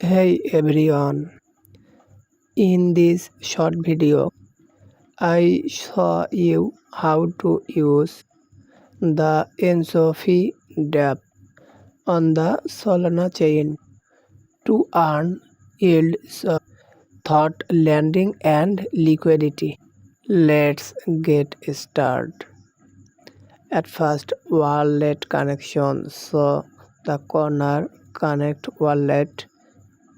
Hey everyone, in this short video, I show you how to use the Ensofi dApp on the Solana chain to earn yields, thought lending and liquidity. Let's get started. At first, wallet connection. So the corner connect wallet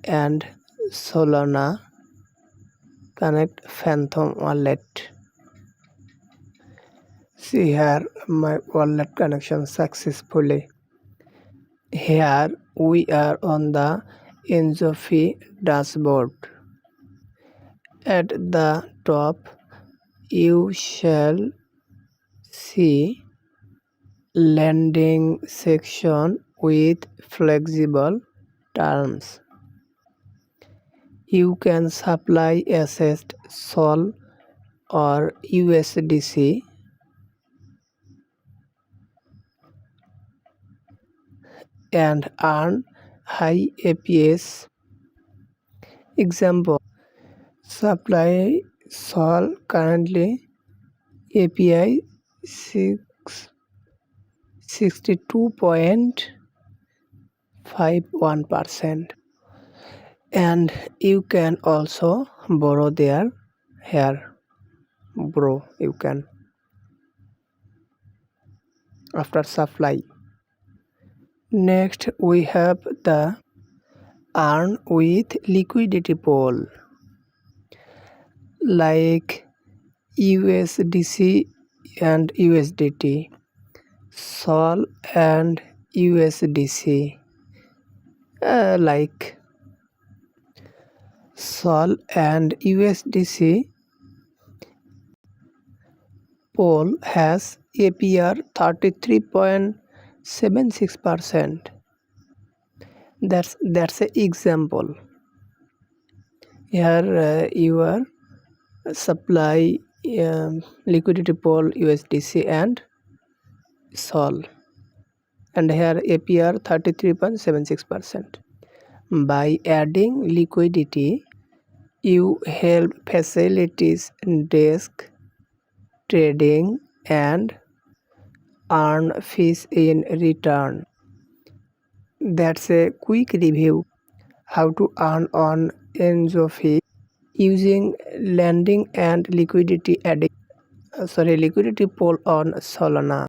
and Solana connect Phantom wallet. See here my wallet connection successfully. Here we are on the Ensofi dashboard. At the top you shall see lending section with flexible terms. You can supply assets SOL or USDC and earn high APS. Example, supply SOL currently API 62.51%, and you can also borrow there. Here borrow you can after supply. Next we have the earn with liquidity pool like USDC and USDT, SOL and USDC. Like SOL and USDC pool has APR 33.76%. That's an example. Here your supply liquidity pool USDC and SOL, and here APR 33.76%. By adding liquidity, you help facilities desk trading and earn fees in return. That's a quick review how to earn on Ensofi using lending and liquidity pool on Solana.